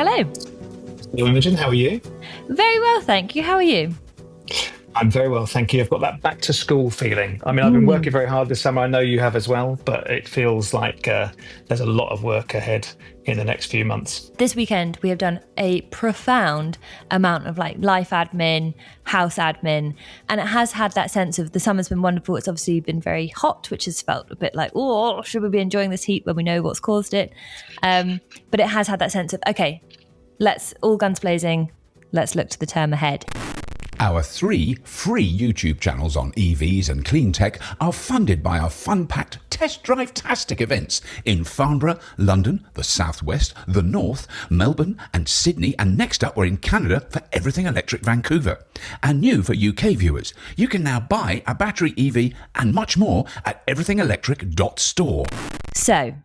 Hello. Hello, Imogen. How are you? Very well, thank you. How are you? I'm very well, thank you. I've got that back to school feeling. I mean, I've been working very hard this summer. I know you have as well, but it feels like there's a lot of work ahead in the next few months. This weekend, we have done a profound amount of life admin, house admin, and it has had that sense of the summer's been wonderful. It's obviously been very hot, which has felt a bit like, oh, should we be enjoying this heat when we know what's caused it? But it has had that sense of, okay, let's all guns blazing. Let's look to the term ahead. Our 3 free YouTube channels on EVs and clean tech are funded by our fun-packed test drive-tastic events in Farnborough, London, the Southwest, the North, Melbourne and Sydney, and next up we're in Canada for Everything Electric Vancouver. And new for UK viewers, you can now buy a battery EV and much more at everythingelectric.store. So,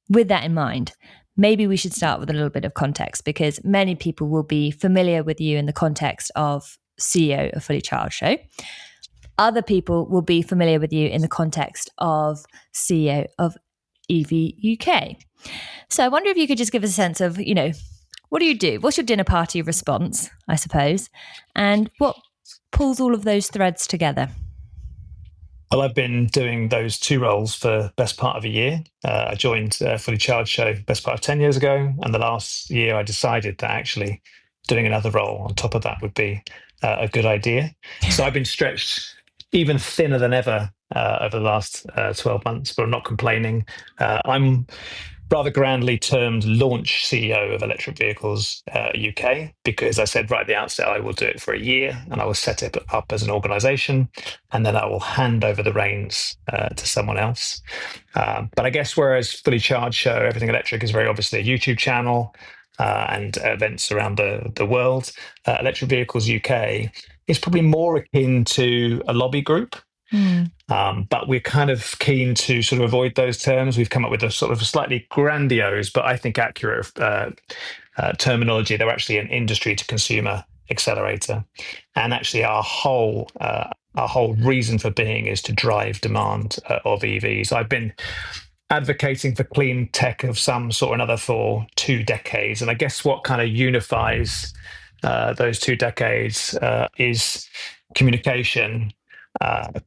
with that in mind, maybe we should start with a little bit of context, because many people will be familiar with you in the context of CEO of Fully Charged Show. Other people will be familiar with you in the context of CEO of EV UK. So I wonder if you could just give us a sense of, what do you do? What's your dinner party response, I suppose? And what pulls all of those threads together? Well, I've been doing those 2 roles for best part of a year. I joined Fully Charged Show best part of 10 years ago. And the last year I decided that actually doing another role on top of that would be a good idea. So I've been stretched even thinner than ever over the last 12 months, but I'm not complaining. I'm rather grandly termed launch CEO of Electric Vehicles UK, because I said right at the outset I will do it for a year and I will set it up as an organisation, and then I will hand over the reins to someone else. But I guess whereas Fully Charged Show, Everything Electric is very obviously a YouTube channel, and events around the world, Electric Vehicles UK is probably more akin to a lobby group. But we're kind of keen to sort of avoid those terms. We've come up with a sort of slightly grandiose, but I think accurate terminology. They're actually an industry to consumer accelerator. And actually our whole reason for being is to drive demand of EVs. I've been advocating for clean tech of some sort or another for 2 decades. And I guess what kind of unifies those 2 decades is communication,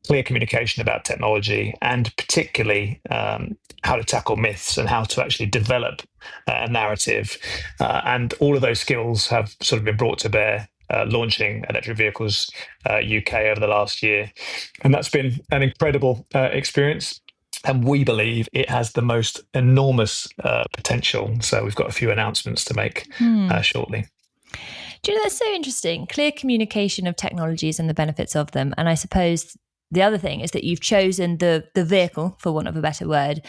clear communication about technology, and particularly how to tackle myths and how to actually develop a narrative. And all of those skills have sort of been brought to bear launching Electric Vehicles UK over the last year. And that's been an incredible experience. And we believe it has the most enormous potential. So we've got a few announcements to make shortly. Do you know, that's so interesting. Clear communication of technologies and the benefits of them. And I suppose the other thing is that you've chosen the vehicle, for want of a better word,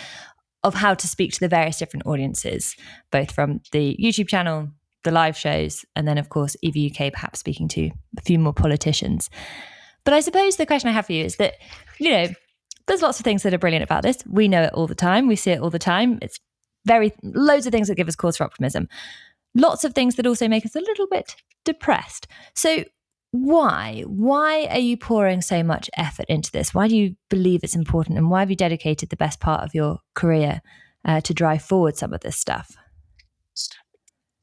of how to speak to the various different audiences, both from the YouTube channel, the live shows, and then, of course, EV UK, perhaps speaking to a few more politicians. But I suppose the question I have for you is that, there's lots of things that are brilliant about this. We know it all the time. We see it all the time. It's loads of things that give us cause for optimism. Lots of things that also make us a little bit depressed. So why are you pouring so much effort into this? Why do you believe it's important? And why have you dedicated the best part of your career to drive forward some of this stuff?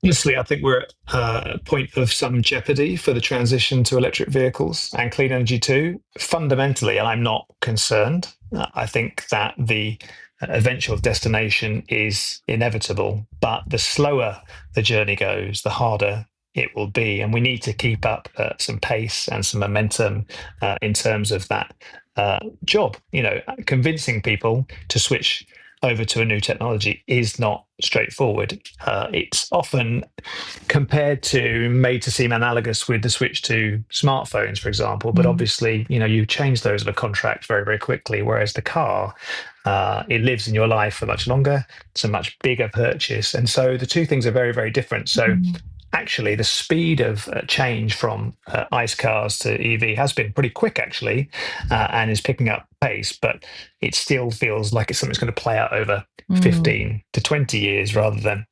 Honestly, I think we're at a point of some jeopardy for the transition to electric vehicles and clean energy too. Fundamentally, and I'm not concerned. I think that the eventual destination is inevitable, but the slower the journey goes, the harder it will be. And we need to keep up some pace and some momentum in terms of that job. Convincing people to switch over to a new technology is not straightforward. It's often compared to made to seem analogous with the switch to smartphones, for example. But obviously, you change those in a contract very, very quickly. Whereas the car, it lives in your life for much longer. It's a much bigger purchase. And so the two things are very, very different. So actually, the speed of change from ICE cars to EV has been pretty quick, actually, and is picking up pace, but it still feels like it's something that's going to play out over 15 to 20 years rather than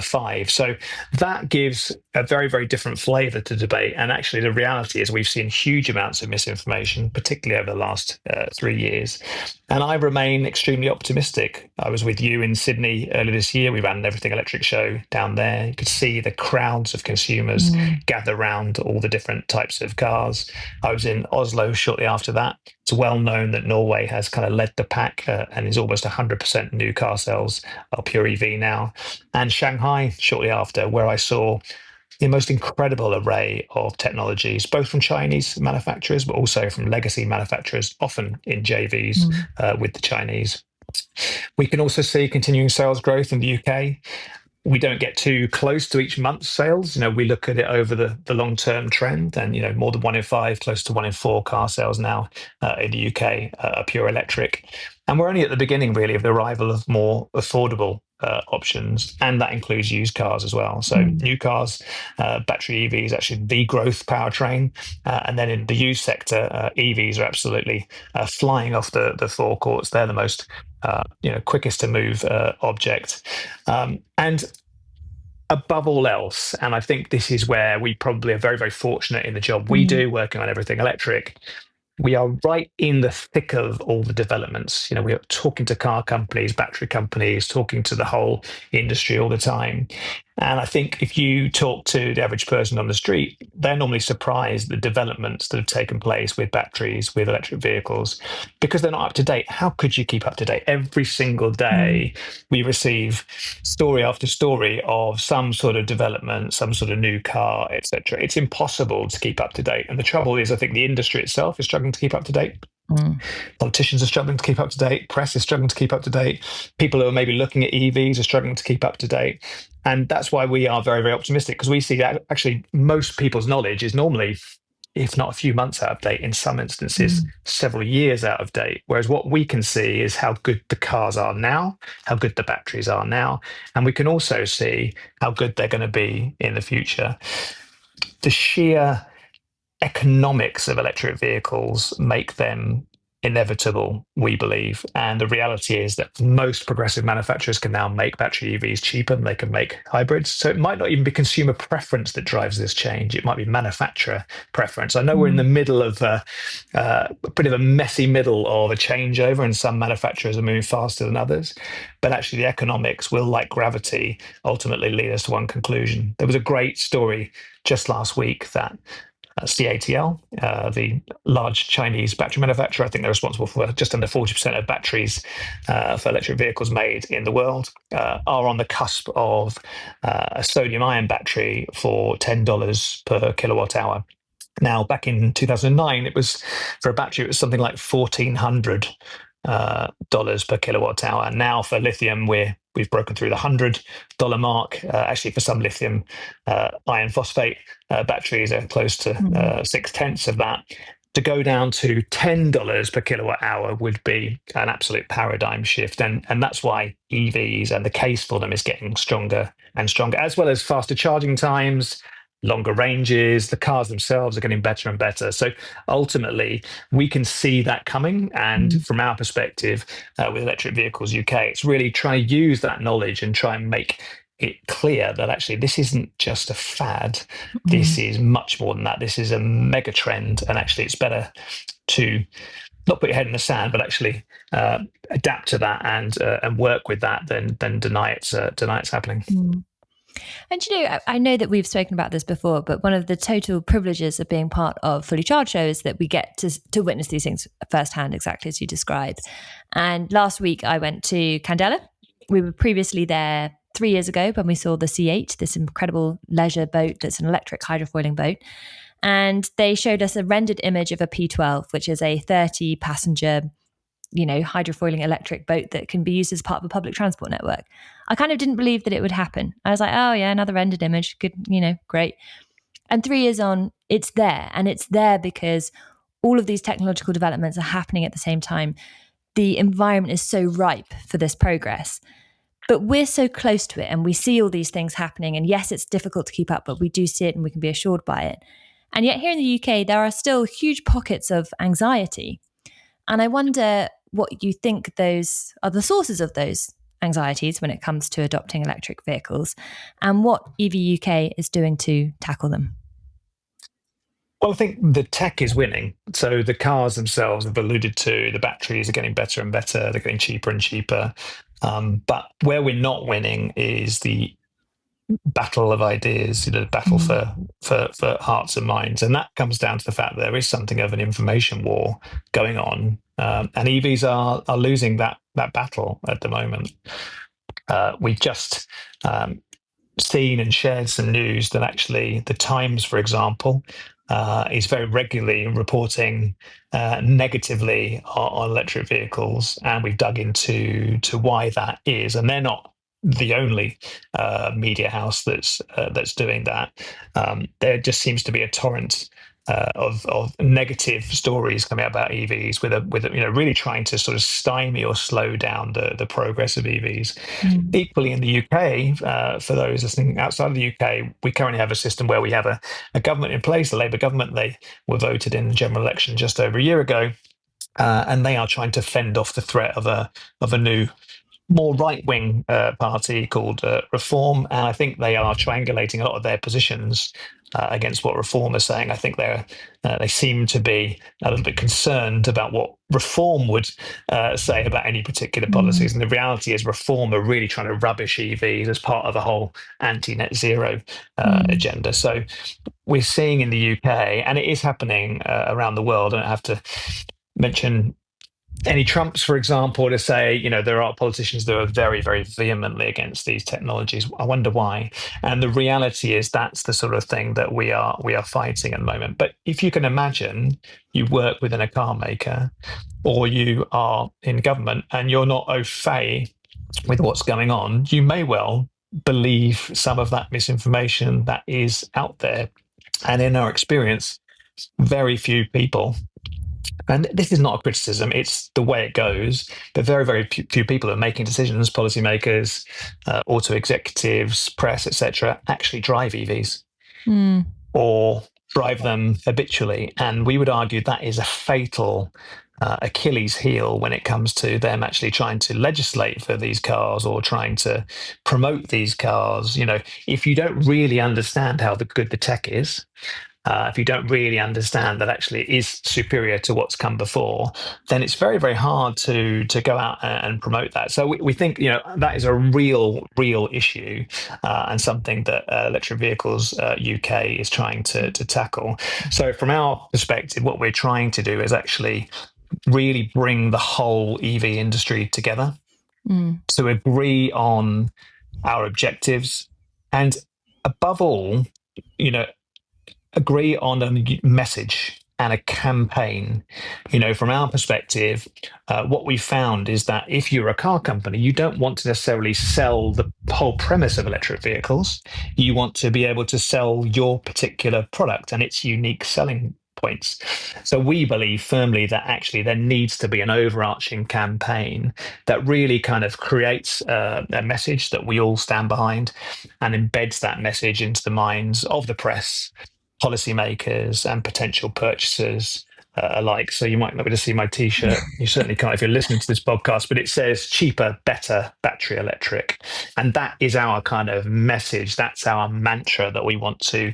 5. So that gives a very, very different flavour to debate. And actually, the reality is we've seen huge amounts of misinformation, particularly over the last 3 years. And I remain extremely optimistic. I was with you in Sydney earlier this year. We ran an Everything Electric show down there. You could see the crowds of consumers gather around all the different types of cars. I was in Oslo shortly after that. It's well known that Norway has kind of led the pack and is almost 100% new car sales are pure EV now. And Shanghai shortly after, where I saw the most incredible array of technologies, both from Chinese manufacturers, but also from legacy manufacturers, often in JVs with the Chinese. We can also see continuing sales growth in the UK. We don't get too close to each month's sales. We look at it over the long-term trend, and more than 1 in 5, close to 1 in 4 car sales now in the UK are pure electric. And we're only at the beginning, really, of the arrival of more affordable options, and that includes used cars as well. So new cars, battery EVs, actually the growth powertrain, and then in the used sector, EVs are absolutely flying off the forecourts. They're the most quickest to move object. And above all else, and I think this is where we probably are very, very fortunate in the job we do, working on everything electric. We are right in the thick of all the developments. We are talking to car companies, battery companies, talking to the whole industry all the time. And I think if you talk to the average person on the street, they're normally surprised at the developments that have taken place with batteries, with electric vehicles, because they're not up to date. How could you keep up to date? Every single day, we receive story after story of some sort of development, some sort of new car, etc. It's impossible to keep up to date. And the trouble is, I think the industry itself is struggling to keep up to date. Politicians are struggling to keep up to date. Press is struggling to keep up to date. People who are maybe looking at EVs are struggling to keep up to date. And that's why we are very, very optimistic, because we see that actually most people's knowledge is normally, if not a few months out of date, in some instances, several years out of date. Whereas what we can see is how good the cars are now, how good the batteries are now. And we can also see how good they're going to be in the future. The sheer economics of electric vehicles make them inevitable, we believe. And the reality is that most progressive manufacturers can now make battery EVs cheaper than they can make hybrids. So it might not even be consumer preference that drives this change. It might be manufacturer preference. I know we're in the middle of a bit of a messy middle of a changeover, and some manufacturers are moving faster than others. But actually the economics will, like gravity, ultimately lead us to one conclusion. There was a great story just last week that CATL, the large Chinese battery manufacturer, I think they're responsible for just under 40% of batteries for electric vehicles made in the world, are on the cusp of a sodium-ion battery for $10 per kilowatt hour. Now, back in 2009, it was for a battery, it was something like $1,400 per kilowatt hour. Now, for lithium, we've broken through the $100 mark. Actually, for some lithium iron phosphate batteries are close to 0.6 of that. To go down to $10 per kilowatt hour would be an absolute paradigm shift. And that's why EVs and the case for them is getting stronger and stronger, as well as faster charging times, longer ranges. The cars themselves are getting better and better. So ultimately, we can see that coming. And from our perspective, with Electric Vehicles UK, it's really trying to use that knowledge and try and make it clear that actually this isn't just a fad. This is much more than that. This is a mega trend. And actually, it's better to not put your head in the sand, but actually adapt to that and work with that than deny it's happening. And I know that we've spoken about this before, but one of the total privileges of being part of Fully Charged Show is that we get to witness these things firsthand, exactly as you described. And last week I went to Candela. We were previously there 3 years ago when we saw the C8, this incredible leisure boat that's an electric hydrofoiling boat. And they showed us a rendered image of a P12, which is a 30-passenger hydrofoiling electric boat that can be used as part of a public transport network. I kind of didn't believe that it would happen. I was like, oh yeah, another rendered image. Good, great. And 3 years on, it's there. And it's there because all of these technological developments are happening at the same time. The environment is so ripe for this progress. But we're so close to it and we see all these things happening. And yes, it's difficult to keep up, but we do see it and we can be assured by it. And yet here in the UK, there are still huge pockets of anxiety. And I wonder what you think those are the sources of those anxieties when it comes to adopting electric vehicles, and what EV UK is doing to tackle them. Well, I think the tech is winning. So the cars themselves have alluded to, the batteries are getting better and better, they're getting cheaper and cheaper. But where we're not winning is the battle of ideas, the battle for hearts and minds. And that comes down to the fact that there is something of an information war going on. And EVs are losing that battle at the moment. We've just seen and shared some news that actually the Times, for example, is very regularly reporting negatively on electric vehicles, and we've dug into why that is. And they're not the only media house that's doing that. There just seems to be a torrent of negative stories coming out about EVs, with really trying to sort of stymie or slow down the progress of EVs. Equally in the UK, for those listening outside of the UK, we currently have a system where we have a government in place, a Labour government. They were voted in the general election just over a year ago, and they are trying to fend off the threat of a new, more right-wing party called Reform, and I think they are triangulating a lot of their positions against what Reform is saying. I think they seem to be a little bit concerned about what Reform would say about any particular policies, and the reality is Reform are really trying to rubbish EVs as part of a whole anti-net zero agenda. So we're seeing in the UK, and it is happening around the world. I don't have to mention any Trumps, for example, to say, there are politicians that are very, very vehemently against these technologies. I wonder why. And the reality is that's the sort of thing that we are fighting at the moment. But if you can imagine, you work within a car maker, or you are in government, and you're not au fait with what's going on, you may well believe some of that misinformation that is out there. And in our experience, very few people, and this is not a criticism, it's the way it goes, but very, very few people are making decisions, policymakers, auto executives, press, etc., actually drive EVs or drive them habitually. And we would argue that is a fatal Achilles heel when it comes to them actually trying to legislate for these cars or trying to promote these cars. If you don't really understand how good the tech is, if you don't really understand that actually it is superior to what's come before, then it's very, very hard to go out and promote that. So we think that is a real issue, and something that Electric Vehicles UK is trying to tackle. So from our perspective, what we're trying to do is actually really bring the whole EV industry together to agree on our objectives, and above all, agree on a message and a campaign. From our perspective, what we found is that if you're a car company, you don't want to necessarily sell the whole premise of electric vehicles. You want to be able to sell your particular product and its unique selling points. So we believe firmly that actually there needs to be an overarching campaign that really kind of creates a message that we all stand behind and embeds that message into the minds of the press, policymakers, and potential purchasers alike. So you might not be able to see my T-shirt. You certainly can't if you're listening to this podcast, but it says cheaper, better, battery electric. And that is our kind of message. That's our mantra that we want to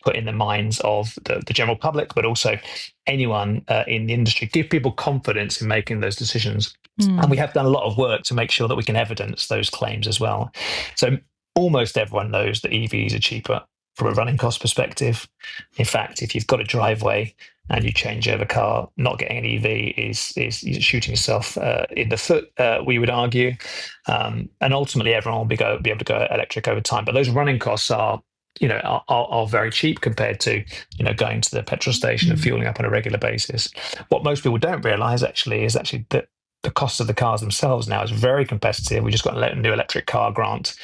put in the minds of the general public, but also anyone in the industry. Give people confidence in making those decisions. And we have done a lot of work to make sure that we can evidence those claims as well. So almost everyone knows that EVs are cheaper from a running cost perspective. In fact, if you've got a driveway and you change over car, not getting an EV is shooting yourself in the foot, we would argue. And ultimately, everyone will be able to go electric over time. But those running costs are very cheap compared to going to the petrol station and fueling up on a regular basis. What most people don't realise is that the cost of the cars themselves now is very competitive. We just got a new electric car grant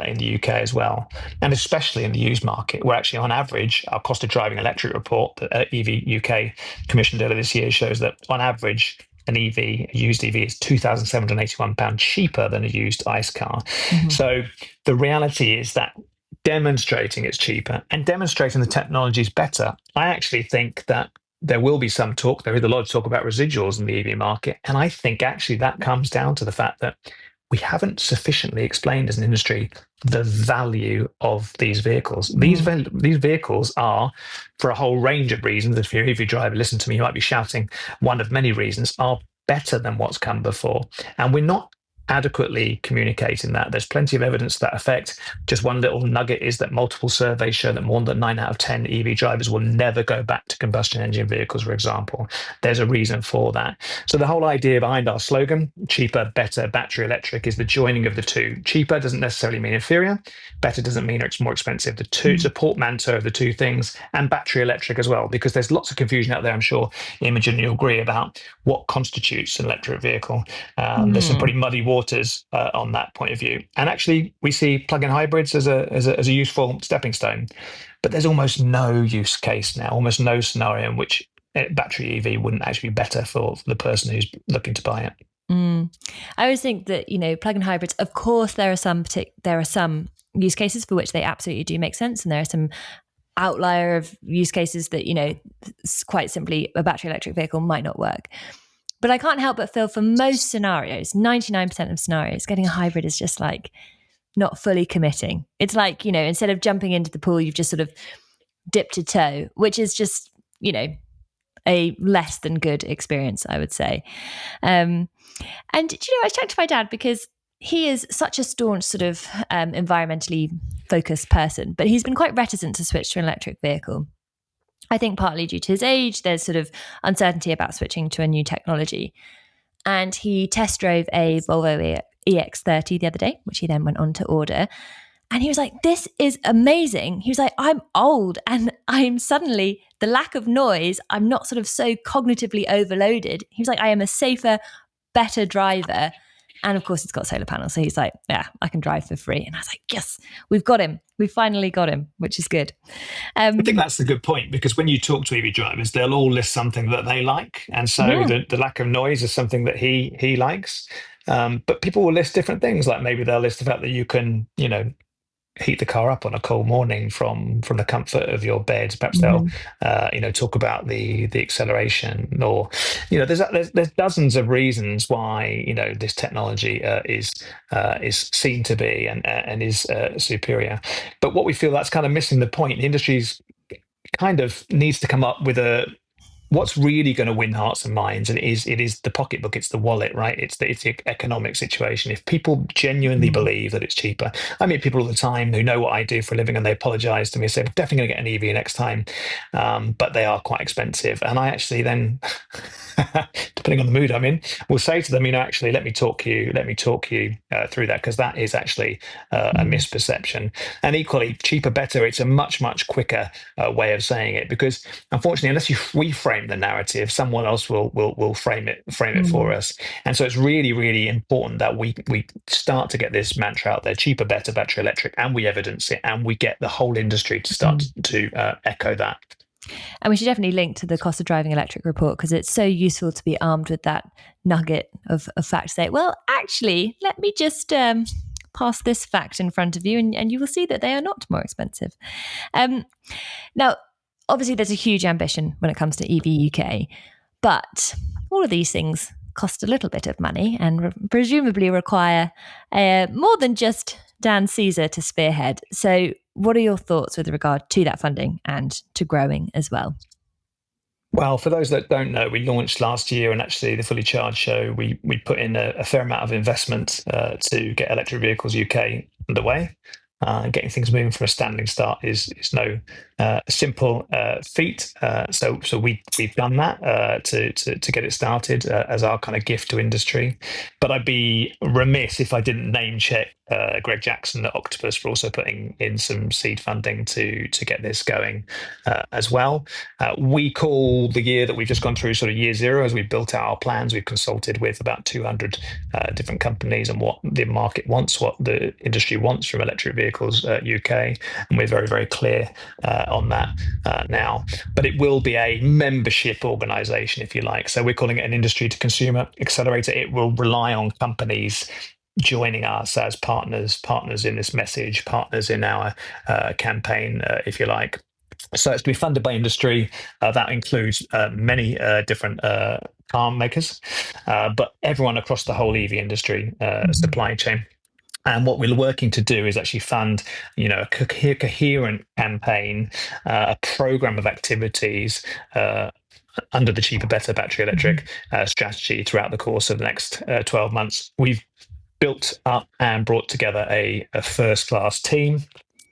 in the UK as well, and especially in the used market, where actually on average our cost of driving electric report that EV UK commissioned earlier this year shows that on average a used EV is £2,781 cheaper than a used ICE car. So the reality is that demonstrating it's cheaper and demonstrating the technology is better, I actually think that there will be some talk, there is a lot of talk about residuals in the EV market. And I think actually that comes down to the fact that we haven't sufficiently explained as an industry the value of these vehicles. These vehicles are, for a whole range of reasons, if you're an EV driver, listen to me, you might be shouting, one of many reasons, are better than what's come before. And we're not adequately communicating that. There's plenty of evidence to that effect. Just one little nugget is that multiple surveys show that more than 9 out of 10 EV drivers will never go back to combustion engine vehicles, for example. There's a reason for that. So the whole idea behind our slogan, cheaper, better, battery electric, is the joining of the two. Cheaper doesn't necessarily mean inferior. Better doesn't mean it's more expensive. The two, it's a portmanteau of the two things, and battery electric as well, because there's lots of confusion out there, I'm sure, Imogen, you'll agree, about what constitutes an electric vehicle. There's some pretty muddy waters on that point of view. And actually, we see plug-in hybrids as a useful stepping stone. But there's almost no use case now, almost no scenario in which battery EV wouldn't actually be better for the person who's looking to buy it. I always think that, plug-in hybrids, of course, there are some use cases for which they absolutely do make sense. And there are some outlier of use cases that, quite simply a battery electric vehicle might not work. But I can't help but feel for most scenarios, 99% of scenarios, getting a hybrid is just like not fully committing. It's like, instead of jumping into the pool, you've just sort of dipped a toe, which is just, a less than good experience, I would say. And, I checked my dad because he is such a staunch sort of environmentally focused person, but he's been quite reticent to switch to an electric vehicle. I think partly due to his age, there's sort of uncertainty about switching to a new technology. And he test drove a Volvo EX30 the other day, which he then went on to order. And he was like, this is amazing. He was like, I'm old and I'm suddenly, the lack of noise, I'm not sort of so cognitively overloaded. He was like, I am a safer, better driver. And of course, it's got solar panels. So he's like, yeah, I can drive for free. And I was like, yes, we've got him. We finally got him, which is good. I think that's a good point, because when you talk to EV drivers, they'll all list something that they like. And so the lack of noise is something that he likes. But people will list different things. Like maybe they'll list the fact that you can, heat the car up on a cold morning from the comfort of your bed. Perhaps they'll talk about the acceleration, or there's dozens of reasons why this technology is seen to be and is superior. But what we feel, that's kind of missing the point. The industry's kind of needs to come up with what's really going to win hearts and minds, and it is the pocketbook, it's the wallet, right? It's the economic situation. If people genuinely believe that it's cheaper, I meet people all the time who know what I do for a living, and they apologize to me and say, I'm definitely going to get an EV next time, but they are quite expensive. And I actually then, depending on the mood I'm in, will say to them, actually, let me talk you through that, because that is actually a misperception. And equally, cheaper, better, it's a much, much quicker way of saying it, because unfortunately, unless you reframe the narrative, someone else will frame it for us. And so it's really, really important that we start to get this mantra out there: cheaper, better, battery electric, and we evidence it, and we get the whole industry to start to echo that. And we should definitely link to the cost of driving electric report, because it's so useful to be armed with that nugget of fact. Say, well, actually, let me just pass this fact in front of you, and you will see that they are not more expensive. Now, obviously, there's a huge ambition when it comes to EV UK, but all of these things cost a little bit of money and presumably require more than just Dan Caesar to spearhead. So what are your thoughts with regard to that funding and to growing as well? Well, for those that don't know, we launched last year, and actually the Fully Charged show, we put in a fair amount of investment to get Electric Vehicles UK underway. Getting things moving from a standing start is no simple feat. So we've done that to get it started as our kind of gift to industry. But I'd be remiss if I didn't name check Greg Jackson at Octopus for also putting in some seed funding to get this going as well. We call the year that we've just gone through sort of year zero. As we've built out our plans, we've consulted with about 200 different companies and what the market wants, what the industry wants from Electric Vehicles UK, and we're very, very clear on that now. But it will be a membership organisation, if you like. So we're calling it an industry to consumer accelerator. It will rely on companies joining us as partners in this message, partners in our campaign, if you like, So it's to be funded by industry. That includes many different car makers, but everyone across the whole EV industry supply chain. And what we're working to do is actually fund, a coherent campaign, a program of activities under the cheaper, better battery electric strategy throughout the course of the next 12 months. We've built up and brought together a first-class team.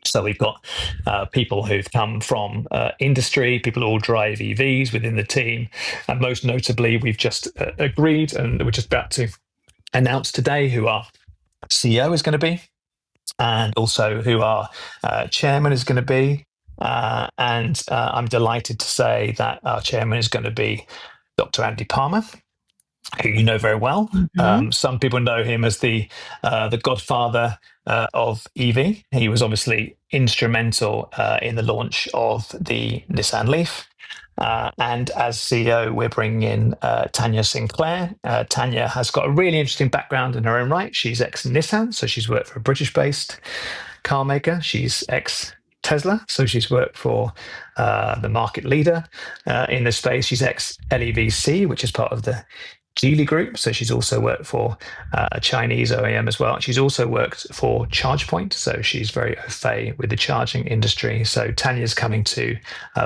So we've got people who've come from industry, people who all drive EVs within the team. And most notably, we've just agreed, and we're just about to announce today who our CEO is going to be, and also who our chairman is going to be. And I'm delighted to say that our chairman is going to be Dr. Andy Palmer, who you know very well. Some people know him as the godfather of EV. He was obviously instrumental in the launch of the Nissan Leaf. And as CEO, we're bringing in Tanya Sinclair. Tanya has got a really interesting background in her own right. She's ex-Nissan, so she's worked for a British-based car maker. She's ex-Tesla, so she's worked for the market leader in this space. She's ex-LEVC, which is part of the Geely Group, so she's also worked for a Chinese OEM as well. She's also worked for ChargePoint, so she's very au fait with the charging industry. So Tanya's coming to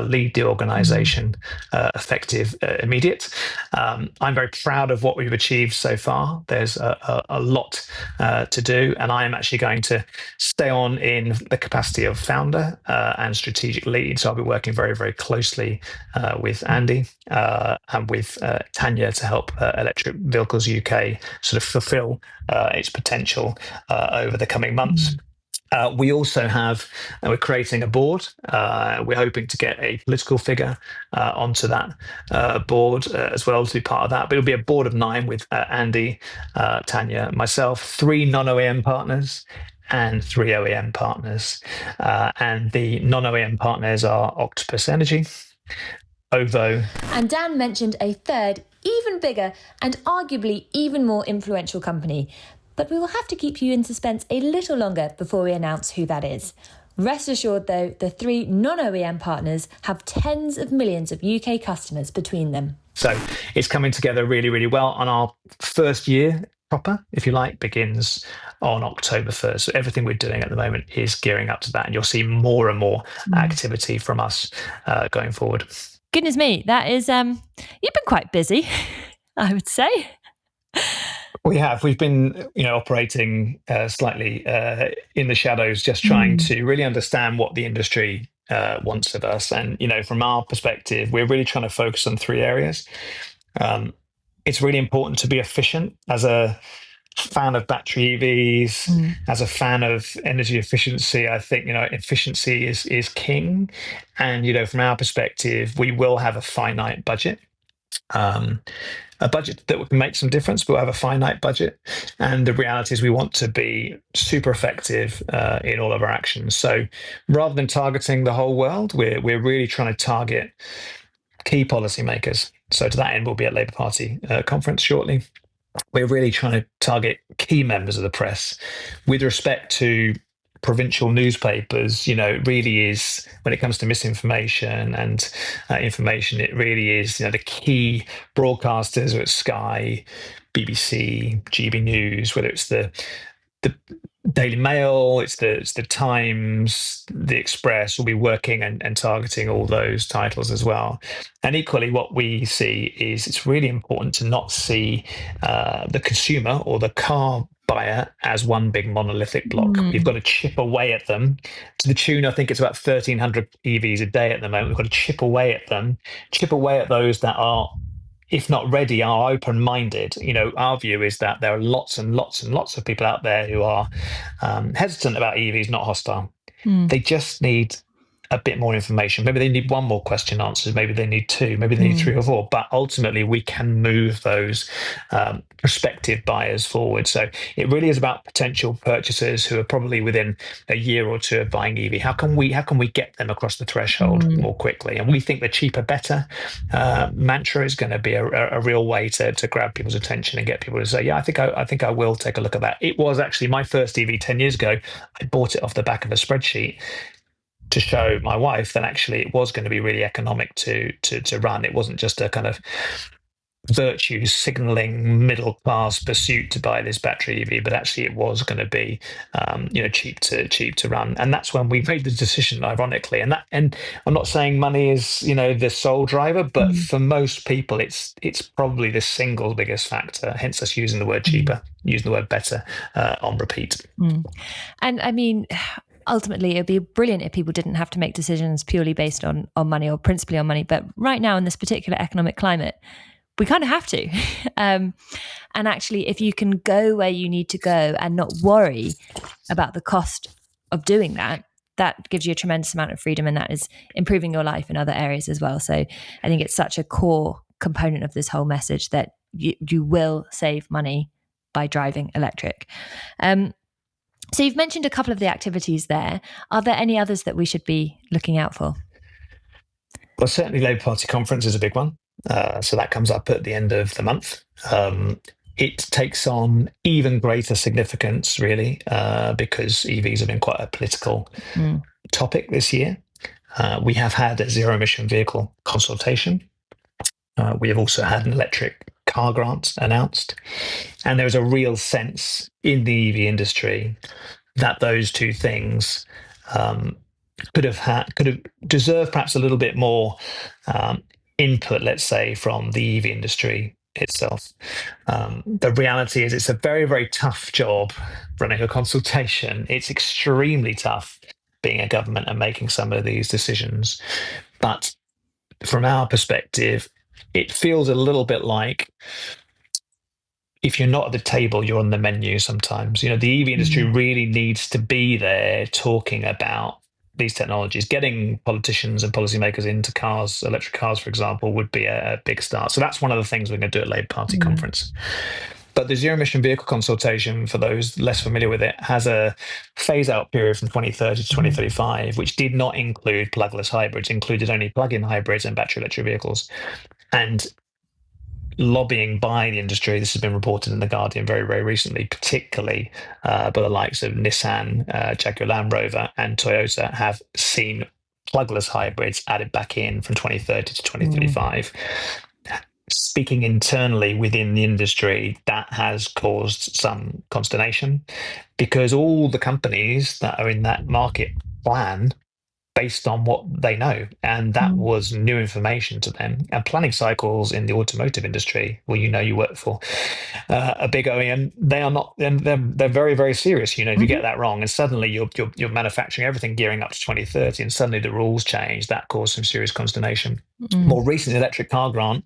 lead the organization effective immediate. I'm very proud of what we've achieved so far. There's a lot to do, and I am actually going to stay on in the capacity of founder and strategic lead. So I'll be working very, very closely with Andy and with Tanya to help Electric Vehicles UK sort of fulfill its potential over the coming months. We also we're creating a board. We're hoping to get a political figure onto that board as well to be part of that. But it'll be a board of 9 with Andy, Tanya, myself, 3 non-OEM partners and 3 OEM partners. And the non-OEM partners are Octopus Energy, OVO. And Dan mentioned a third, even bigger and arguably even more influential company. But we will have to keep you in suspense a little longer before we announce who that is. Rest assured, though, the 3 non-OEM partners have tens of millions of UK customers between them. So it's coming together really, really well. And our first year proper, if you like, begins on October 1st. So everything we're doing at the moment is gearing up to that. And you'll see more and more activity from us going forward. Goodness me, that is, you've been quite busy, I would say. We've been, operating slightly in the shadows, just trying to really understand what the industry wants of us. And, from our perspective, we're really trying to focus on 3 areas. It's really important to be efficient as a fan of battery EVs, as a fan of energy efficiency. I think, efficiency is king. And, from our perspective, we will have a finite budget. A budget that can make some difference, but we'll have a finite budget. And the reality is we want to be super effective in all of our actions. So rather than targeting the whole world, we're really trying to target key policymakers. So to that end, we'll be at Labour Party conference shortly. We're really trying to target key members of the press with respect to provincial newspapers. It really is, when it comes to misinformation and information, it really is, the key broadcasters, whether it's Sky, BBC, GB News, whether it's the Daily Mail, it's the Times, the Express, will be working and targeting all those titles as well. And equally, what we see is it's really important to not see the consumer or the car buyer as one big monolithic block. We've got to chip away at them to the tune, I think it's about 1,300 EVs a day at the moment. We've got to chip away at them, chip away at those that are, if not ready, are open-minded. Our view is that there are lots and lots and lots of people out there who are hesitant about EVs, not hostile. They just need a bit more information. Maybe they need 1 more question answered. Maybe they need 2. Maybe they need 3 or 4. But ultimately, we can move those prospective buyers forward. So it really is about potential purchasers who are probably within a year or 2 of buying EV. How can we get them across the threshold more quickly? And we think the cheaper, better mantra is going to be a real way to grab people's attention and get people to say, yeah, I think I will take a look at that. It was actually my first EV 10 years ago. I bought it off the back of a spreadsheet. to show my wife that actually it was going to be really economic to run. It wasn't just a kind of virtue signaling middle class pursuit to buy this battery EV, but actually it was going to be cheap to run. And that's when we made the decision, ironically. And I'm not saying money is the sole driver, but for most people it's probably the single biggest factor, hence us using the word cheaper, using the word better on repeat. And I mean, ultimately, it'd be brilliant if people didn't have to make decisions purely based on money or principally on money. But right now, in this particular economic climate, we kind of have to. And actually, if you can go where you need to go and not worry about the cost of doing that, that gives you a tremendous amount of freedom, and that is improving your life in other areas as well. So I think it's such a core component of this whole message that you will save money by driving electric. So you've mentioned a couple of the activities there. Are there any others that we should be looking out for? Well, certainly Labour Party conference is a big one. So that comes up at the end of the month. It takes on even greater significance, really, because EVs have been quite a political topic this year. We have had a zero emission vehicle consultation. We have also had an electric car grant announced. And there is a real sense in the EV industry that those two things could have deserved perhaps a little bit more input, let's say, from the EV industry itself. The reality is it's a very, very tough job running a consultation. It's extremely tough being a government and making some of these decisions. But from our perspective, it feels a little bit like if you're not at the table, you're on the menu sometimes. The EV industry really needs to be there talking about these technologies. Getting politicians and policymakers into cars, electric cars, for example, would be a big start. So that's one of the things we're going to do at Labour Party conference. But the zero emission vehicle consultation, for those less familiar with it, has a phase out period from 2030 to 2035, which did not include plugless hybrids, included only plug-in hybrids and battery electric vehicles. And lobbying by the industry, this has been reported in The Guardian very, very recently, particularly by the likes of Nissan, Jaguar Land Rover and Toyota, have seen plugless hybrids added back in from 2030 to 2035. Speaking internally within the industry, that has caused some consternation because all the companies that are in that market plan based on what they know, and that was new information to them. And planning cycles in the automotive industry, well, you work for a big OEM, they are not, they're very, very serious. If you get that wrong, and suddenly you're manufacturing everything gearing up to 2030, and suddenly the rules change, that caused some serious consternation. More recently, electric car grant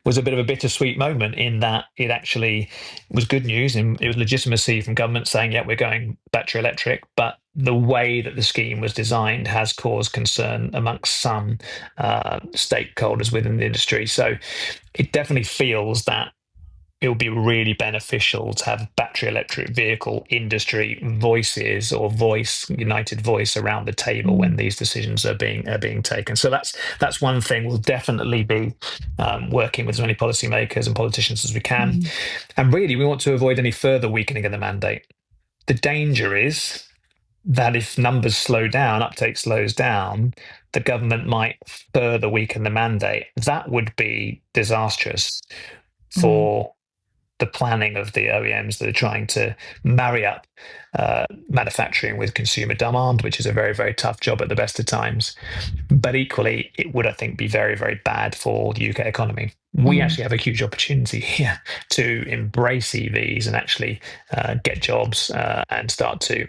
was a bit of a bittersweet moment in that it actually was good news and it was legitimacy from government saying, yeah, we're going battery electric, but the way that the scheme was designed has caused concern amongst some stakeholders within the industry. So it definitely feels that it will be really beneficial to have battery electric vehicle industry voices or united voice around the table when these decisions are being taken. So that's one thing. We'll definitely be working with as many policymakers and politicians as we can. And really, we want to avoid any further weakening of the mandate. The danger is that if numbers slow down, uptake slows down, the government might further weaken the mandate. That would be disastrous for the planning of the OEMs that are trying to marry up manufacturing with consumer demand, which is a very, very tough job at the best of times. But equally, it would, I think, be very, very bad for the UK economy. We actually have a huge opportunity here to embrace EVs and actually get jobs and start to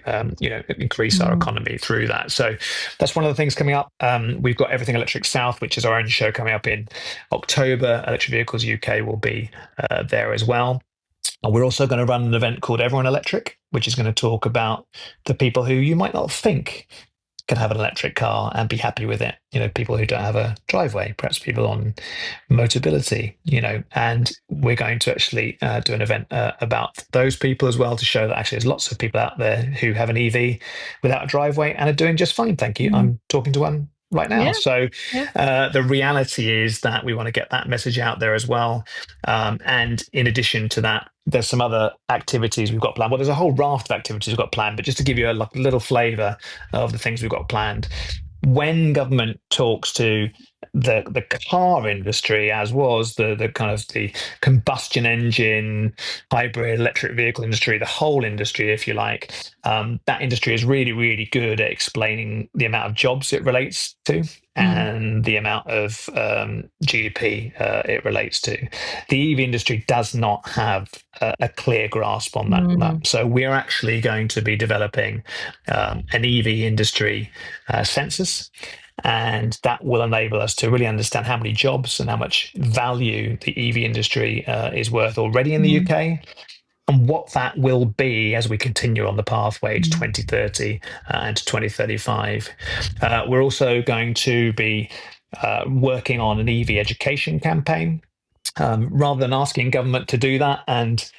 increase our economy through that. So that's one of the things coming up. We've got Everything Electric South, which is our own show coming up in October. Electric Vehicles UK will be there as well. And we're also going to run an event called Everyone Electric, which is going to talk about the people who you might not think can have an electric car and be happy with it. People who don't have a driveway, perhaps people on Motability, and we're going to actually do an event about those people as well to show that actually there's lots of people out there who have an EV without a driveway and are doing just fine. Thank you. I'm talking to one right now. So the reality is that we want to get that message out there as well. And in addition to that, there's some other activities we've got planned. Well, there's a whole raft of activities we've got planned, but just to give you a little flavour of the things we've got planned. when government talks to the car industry, as was the kind of the combustion engine, hybrid electric vehicle industry, the whole industry, if you like, that industry is really, really good at explaining the amount of jobs it relates to and the amount of GDP it relates to. The EV industry does not have a clear grasp on that. So we're actually going to be developing an EV industry census, and that will enable us to really understand how many jobs and how much value the EV industry is worth already in the UK, and what that will be as we continue on the pathway to 2030 and to 2035. We're also going to be working on an EV education campaign. Rather than asking government to do that and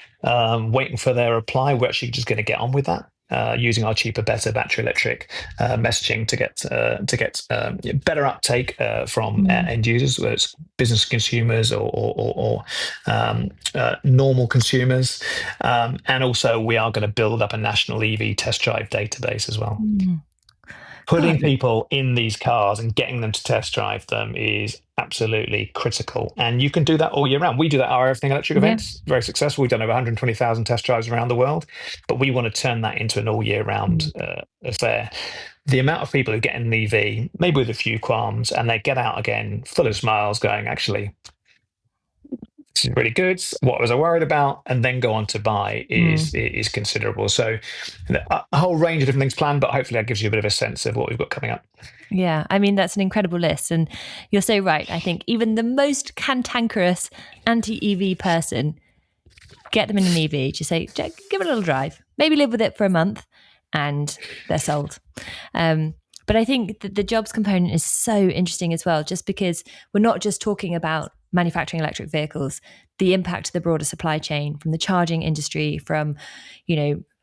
waiting for their reply, we're actually just going to get on with that. Using our cheaper, better battery electric messaging to get better uptake from end users, whether it's business consumers or normal consumers, and also we are going to build up a national EV test drive database as well. Putting people in these cars and getting them to test drive them is absolutely critical. And you can do that all year round. We do that at our Everything Electric events, very successful. We've done over 120,000 test drives around the world, but we want to turn that into an all year round affair. The amount of people who get in an EV, maybe with a few qualms, and they get out again full of smiles going, actually, this is really good. What was I worried about? And then go on to buy is considerable. So a whole range of different things planned, but hopefully that gives you a bit of a sense of what we've got coming up. Yeah, I mean, that's an incredible list. And you're so right. I think even the most cantankerous anti-EV person, get them in an EV, just say, give it a little drive, maybe live with it for a month, and they're sold. But I think that the jobs component is so interesting as well, just because we're not just talking about manufacturing electric vehicles, the impact of the broader supply chain, from the charging industry, from,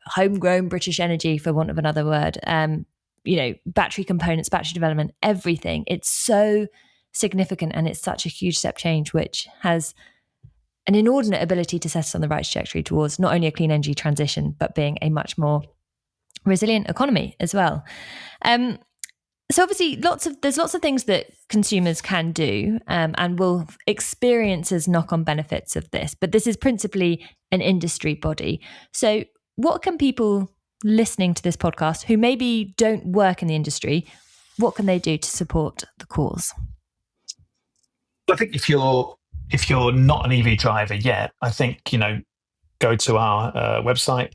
homegrown British energy, for want of another word, battery components, battery development, everything. It's so significant, and it's such a huge step change, which has an inordinate ability to set us on the right trajectory towards not only a clean energy transition, but being a much more resilient economy as well. So obviously there's lots of things that consumers can do and will experience as knock-on benefits of this, but this is principally an industry body. So what can people listening to this podcast who maybe don't work in the industry, what can they do to support the cause? I think if you're not an EV driver yet, I think, go to our website,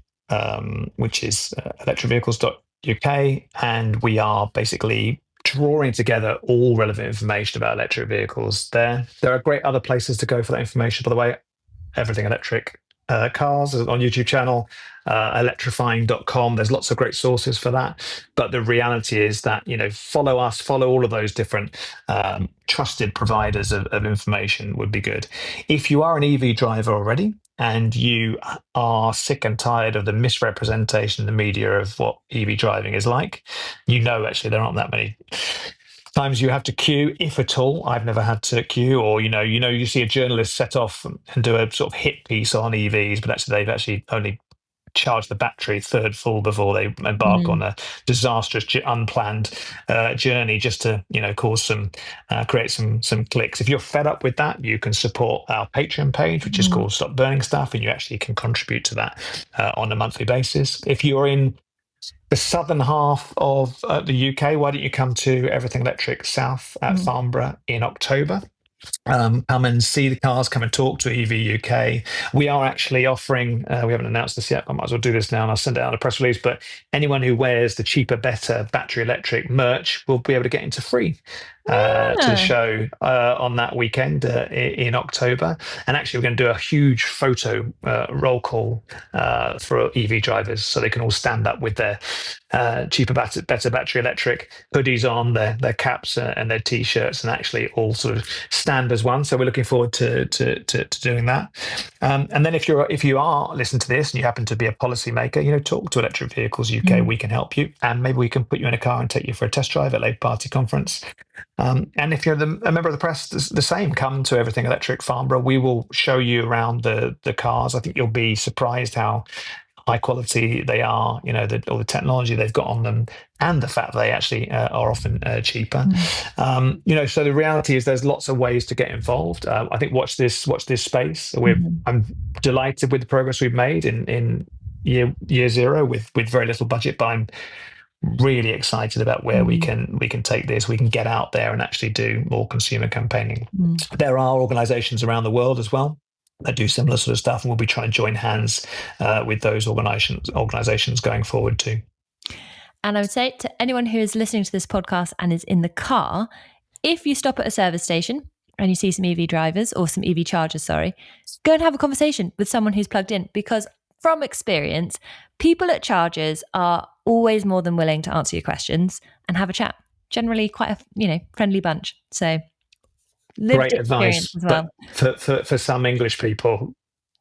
which is electricvehicles.uk, and we are basically drawing together all relevant information about electric vehicles there. There are great other places to go for that information, by the way. Everything Electric Cars on YouTube channel, electrifying.com. There's lots of great sources for that. But the reality is that, follow us, follow all of those different trusted providers of information would be good. If you are an EV driver already, and you are sick and tired of the misrepresentation in the media of what EV driving is like, actually there aren't that many times you have to queue, if at all. I've never had to queue, or you see a journalist set off and do a sort of hit piece on EVs, but actually they've actually only charge the battery third full before they embark on a disastrous, unplanned journey, just to create some clicks. If you're fed up with that, you can support our Patreon page, which is called Stop Burning Stuff, and you actually can contribute to that on a monthly basis. If you're in the southern half of the UK, why don't you come to Everything Electric South at Farnborough in October? Come and see the cars, come and talk to EV UK. We are actually offering, we haven't announced this yet, I might as well do this now and I'll send it out in a press release, but anyone who wears the cheaper, better battery electric merch will be able to get into free to the show on that weekend in October. And actually we're going to do a huge photo roll call for EV drivers, so they can all stand up with their cheaper, better battery electric hoodies on, their caps and their t-shirts, and actually all sort of stand as one. So we're looking forward to doing that. And then if you are listening to this and you happen to be a policymaker, talk to Electric Vehicles UK. We can help you, and maybe we can put you in a car and take you for a test drive at Labour Party conference. And if you're a member of the press, the same. Come to Everything Electric Farnborough. We will show you around the cars. I think you'll be surprised how high quality they are, all the technology they've got on them, and the fact that they actually are often cheaper. So the reality is there's lots of ways to get involved. I think watch this space. I'm delighted with the progress we've made in year zero with very little budget, but I'm really excited about where we can take this. We can get out there and actually do more consumer campaigning. There are organizations around the world as well that do similar sort of stuff, and we'll be trying to join hands with those organizations going forward too. And I would say to anyone who is listening to this podcast and is in the car, if you stop at a service station and you see some EV drivers or some EV chargers, go and have a conversation with someone who's plugged in, because from experience, people at chargers are always more than willing to answer your questions and have a chat. Generally quite a friendly bunch. So great advice as well. But for some English people,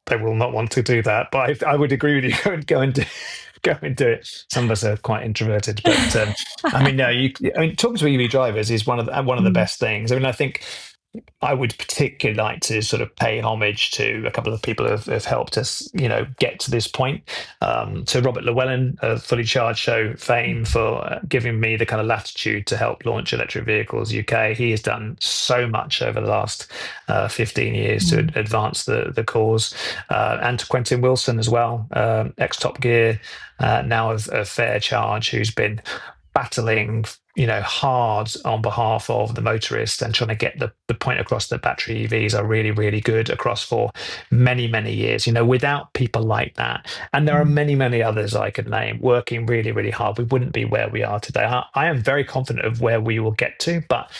they will not want to do that. But I would agree with you. Go and do it. Some of us are quite introverted, but talking to EV drivers is one of the best things. I think I would particularly like to sort of pay homage to a couple of people who have helped us, get to this point. To Robert Llewellyn of Fully Charged Show fame for giving me the kind of latitude to help launch Electric Vehicles UK. He has done so much over the last 15 years to advance the cause. And to Quentin Wilson as well, ex-Top Gear, now of Fair Charge, who's been battling hard on behalf of the motorist and trying to get the point across that battery EVs are really, really good across for many, many years. Without people like that, and there are many, many others I could name, working really, really hard, we wouldn't be where we are today. I am very confident of where we will get to, but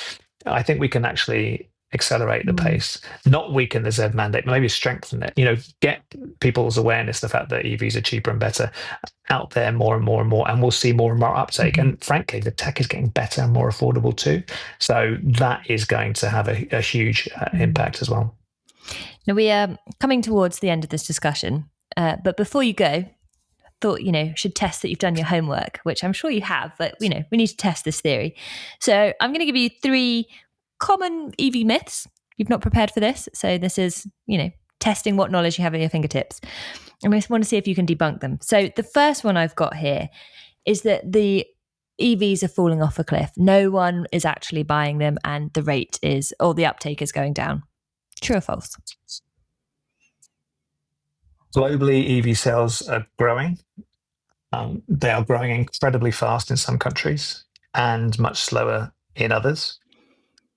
I think we can actually accelerate the pace, not weaken the ZEV mandate, but maybe strengthen it. Get people's awareness, the fact that EVs are cheaper and better out there more and more and more, and we'll see more and more uptake. And frankly, the tech is getting better and more affordable too. So that is going to have a huge impact as well. Now we are coming towards the end of this discussion, but before you go, thought, should test that you've done your homework, which I'm sure you have, but we need to test this theory. So I'm going to give you 3 common EV myths. You've not prepared for this, so this is, testing what knowledge you have at your fingertips. And I want to see if you can debunk them. So the first one I've got here is that the EVs are falling off a cliff. No one is actually buying them, and the uptake is going down. True or false? Globally, EV sales are growing. They are growing incredibly fast in some countries and much slower in others.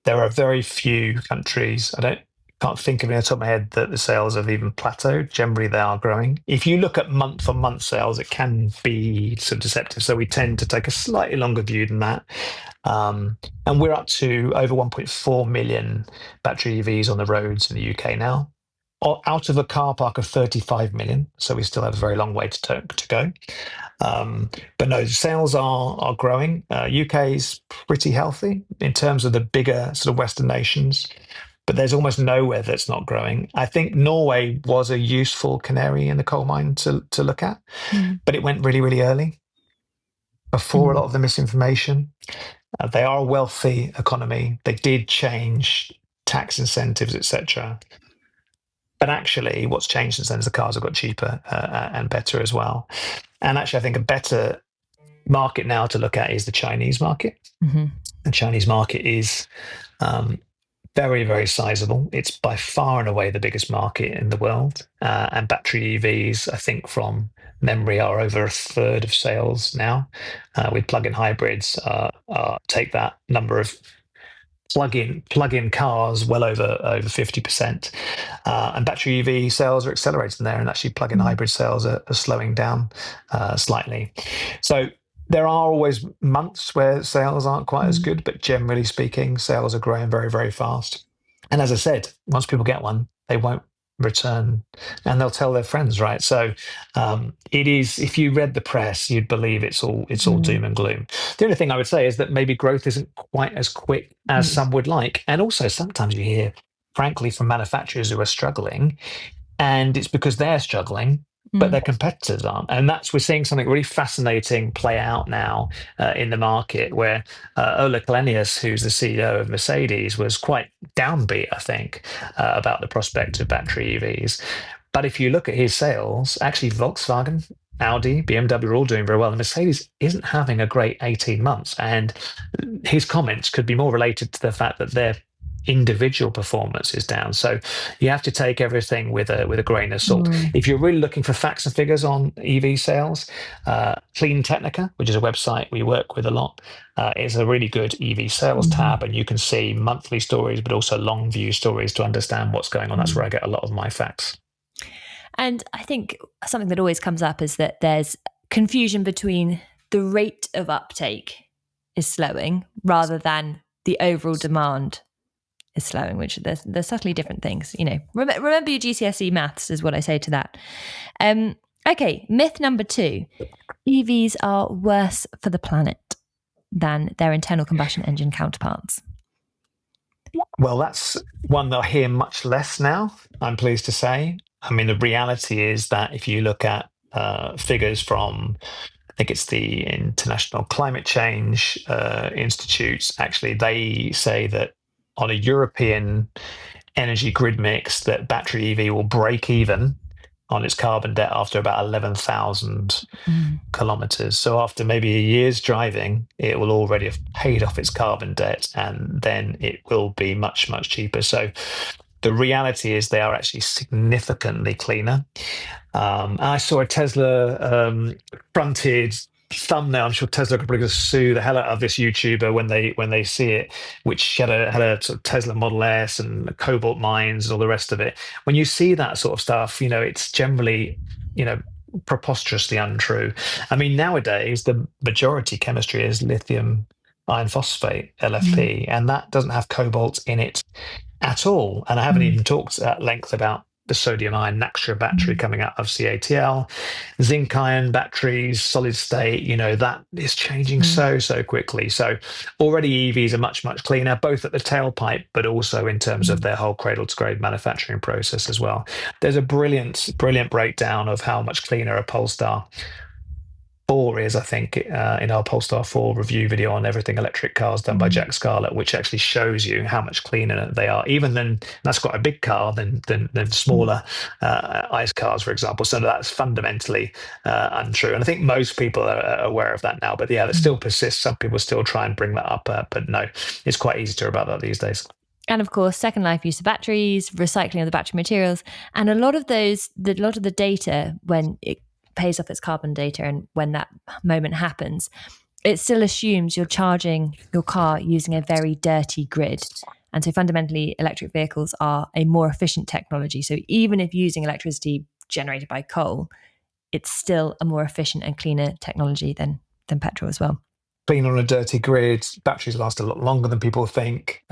There are very few countries, can't think of it off the top of my head, that the sales have even plateaued. Generally, they are growing. If you look at month-on-month sales, it can be sort of deceptive. So we tend to take a slightly longer view than that. And we're up to over 1.4 million battery EVs on the roads in the UK now, out of a car park of 35 million. So we still have a very long way to go. But no, sales are growing. UK is pretty healthy in terms of the bigger sort of Western nations, but there's almost nowhere that's not growing. I think Norway was a useful canary in the coal mine to look at, but it went really, really early before a lot of the misinformation. They are a wealthy economy. They did change tax incentives, etc. But actually, what's changed since then is the cars have got cheaper and better as well. And actually, I think a better market now to look at is the Chinese market. The Chinese market is very, very sizable. It's by far and away the biggest market in the world. And battery EVs, I think from memory, are over a third of sales now. With plug-in hybrids, take that number of plug-in cars well over 50%. And battery EV sales are accelerating there, and actually plug-in hybrid sales are slowing down slightly. So there are always months where sales aren't quite as good, but generally speaking, sales are growing very, very fast. And as I said, once people get one, they won't return, and they'll tell their friends, right? So it is, if you read the press, you'd believe it's all doom and gloom. The only thing I would say is that maybe growth isn't quite as quick as some would like. And also sometimes you hear, frankly, from manufacturers who are struggling, and it's because they're struggling, but their competitors aren't. And we're seeing something really fascinating play out now in the market, where Ola Kalenius, who's the CEO of Mercedes, was quite downbeat, I think, about the prospect of battery EVs. But if you look at his sales, actually Volkswagen Audi, BMW are all doing very well. And Mercedes isn't having a great 18 months. And his comments could be more related to the fact that their individual performance is down. So you have to take everything with a grain of salt. If you're really looking for facts and figures on EV sales, Clean Technica, which is a website we work with a lot, is a really good EV sales tab, and you can see monthly stories, but also long view stories to understand what's going on. That's where I get a lot of my facts. And I think something that always comes up is that there's confusion between the rate of uptake is slowing rather than the overall demand is slowing, which they're subtly different things. You know, remember your GCSE maths is what I say to that. Okay, myth number 2: EVs are worse for the planet than their internal combustion engine counterparts. Well, that's one that I hear much less now, I'm pleased to say. I mean, the reality is that if you look at figures from, I think it's the International Climate Change Institutes, actually, they say that on a European energy grid mix, that battery EV will break even on its carbon debt after about 11,000 kilometers. So after maybe a year's driving, it will already have paid off its carbon debt, and then it will be much, much cheaper. So the reality is they are actually significantly cleaner. I saw a Tesla fronted thumbnail. I'm sure Tesla could probably sue the hell out of this YouTuber when they see it, which had a sort of Tesla Model S and cobalt mines and all the rest of it. When you see that sort of stuff, you know, it's generally, you know, preposterously untrue. I mean, nowadays the majority chemistry is lithium iron phosphate, LFP, and that doesn't have cobalt in it at all. And I haven't even talked at length about the sodium ion Naxtra battery coming out of CATL, zinc ion batteries, solid state, you know, that is changing so quickly. So already EVs are much, much cleaner, both at the tailpipe, but also in terms of their whole cradle to grave manufacturing process as well. There's a brilliant breakdown of how much cleaner a Polestar 4 is, I think, in our Polestar 4 review video on everything electric cars done by Jack Scarlett, which actually shows you how much cleaner they are, even than that's quite a big car than smaller ICE cars, for example. So that's fundamentally untrue. And I think most people are aware of that now. But yeah, that still persists. Some people still try and bring that up. But no, it's quite easy to rebut that these days. And of course, second life use of batteries, recycling of the battery materials, and a lot of the data when it pays off its carbon data, and when that moment happens, it still assumes you're charging your car using a very dirty grid. And so fundamentally, electric vehicles are a more efficient technology. So even if using electricity generated by coal, it's still a more efficient and cleaner technology than petrol as well. Clean on a dirty grid, batteries last a lot longer than people think.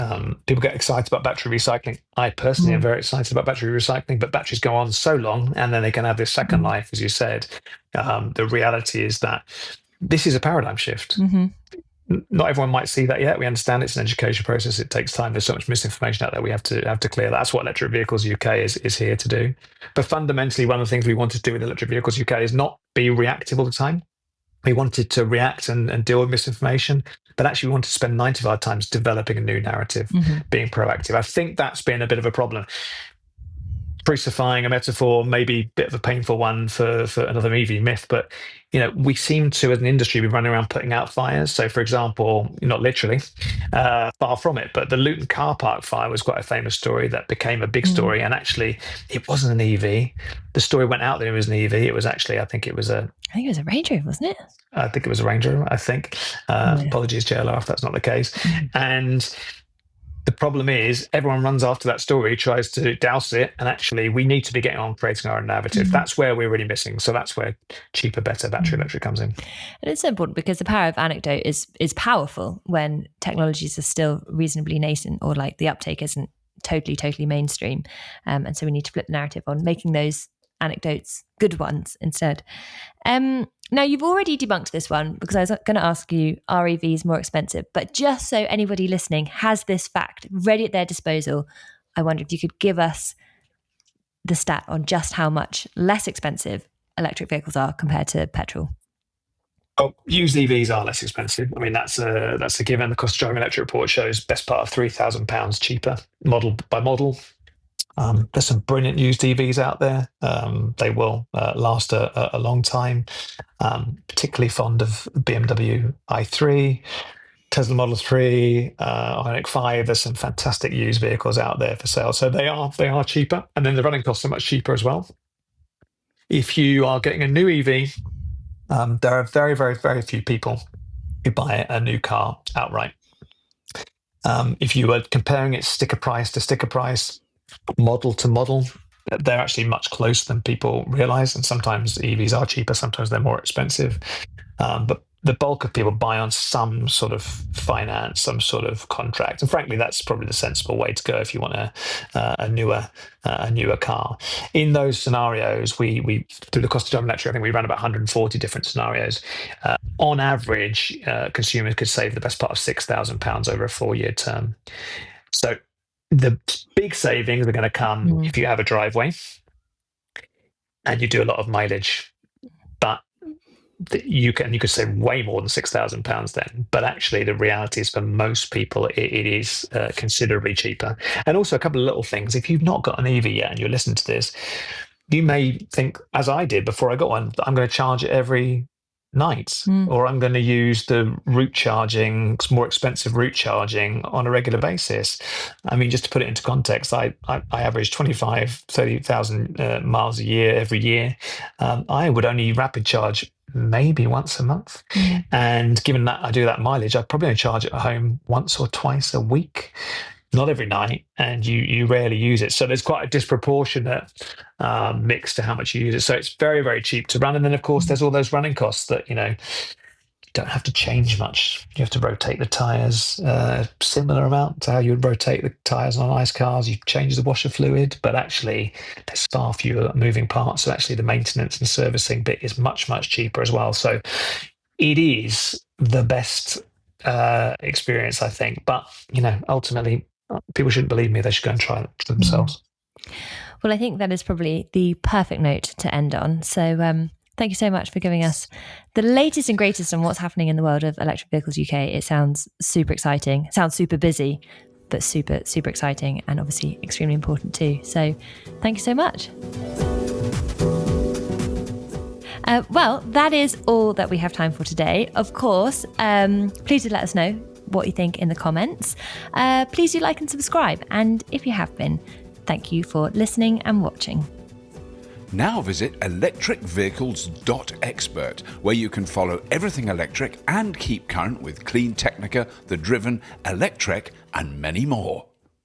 People get excited about battery recycling. I personally am very excited about battery recycling, but batteries go on so long and then they can have this second life, as you said. The reality is that this is a paradigm shift. Not everyone might see that yet. We understand it's an education process. It takes time. There's so much misinformation out there. We have to clear that. That's what Electric Vehicles UK is here to do. But fundamentally, one of the things we want to do with Electric Vehicles UK is not be reactive all the time. We wanted to react and deal with misinformation, but actually we wanted to spend 90 of our times developing a new narrative, being proactive. I think that's been a bit of a problem. Crucifying a metaphor, maybe a bit of a painful one for another EV myth, but you know, we seem to, as an industry, be running around putting out fires. So, for example, not literally, far from it, but the Luton car park fire was quite a famous story that became a big story. And actually, it wasn't an EV. The story went out there it was an EV. It was actually, I think it was a Range Rover, wasn't it? I think it was a Range Rover, I think. Apologies, JLR, if that's not the case. And the problem is everyone runs after that story, tries to douse it, and actually we need to be getting on creating our own narrative. That's where we're really missing. So that's where cheaper, better battery electric comes in. And it's so important because the power of anecdote is powerful when technologies are still reasonably nascent, or like the uptake isn't totally mainstream. And so we need to flip the narrative on making those anecdotes good ones instead. Now, you've already debunked this one because I was going to ask you, are EVs more expensive? But just so anybody listening has this fact ready at their disposal, I wonder if you could give us the stat on just how much less expensive electric vehicles are compared to petrol. Oh, used EVs are less expensive. I mean, that's a given. The cost of driving electric report shows best part of £3,000 cheaper, model by model. There's some brilliant used EVs out there. They will last a long time. Particularly fond of BMW i3, Tesla Model 3, Ioniq 5. There's some fantastic used vehicles out there for sale. So they are cheaper, and then the running costs are much cheaper as well. If you are getting a new EV, there are very, very, very few people who buy a new car outright. If you were comparing it sticker price to sticker price, model to model, they're actually much closer than people realize. And sometimes EVs are cheaper, sometimes they're more expensive. But the bulk of people buy on some sort of finance, some sort of contract, and frankly, that's probably the sensible way to go if you want a newer car. In those scenarios, we through the cost of driving electric, I think we ran about 140 different scenarios. On average, consumers could save the best part of £6,000 over a 4-year term. So the big savings are going to come if you have a driveway and you do a lot of mileage, but you could save way more than £6,000 then. But actually, the reality is for most people, it is considerably cheaper. And also a couple of little things. If you've not got an EV yet and you're listening to this, you may think, as I did before I got one, that I'm going to charge it every night, or I'm going to use the route charging, more expensive route charging on a regular basis. I mean, just to put it into context, I average 30,000 miles a year every year. I would only rapid charge maybe once a month. And given that I do that mileage, I'd probably only charge it at home once or twice a week, not every night, and you rarely use it. So there's quite a disproportionate mix to how much you use it. So it's very, very cheap to run. And then, of course, there's all those running costs that, you don't have to change much. You have to rotate the tyres, similar amount to how you would rotate the tyres on nice cars. You change the washer fluid, but actually there's far fewer moving parts. So actually the maintenance and servicing bit is much, much cheaper as well. So it is the best experience, I think. But, ultimately, people shouldn't believe me. They should go and try it for themselves. Well, I think that is probably the perfect note to end on. So thank you so much for giving us the latest and greatest on what's happening in the world of electric vehicles UK. It sounds super exciting. It sounds super busy, but super, super exciting, and obviously extremely important too. So thank you so much. Well, that is all that we have time for today. Of course, please do let us know what you think in the comments. Please do like and subscribe. And if you have been, thank you for listening and watching. Now visit electricvehicles.expert, where you can follow everything electric and keep current with Clean Technica, The Driven, Electrek, and many more.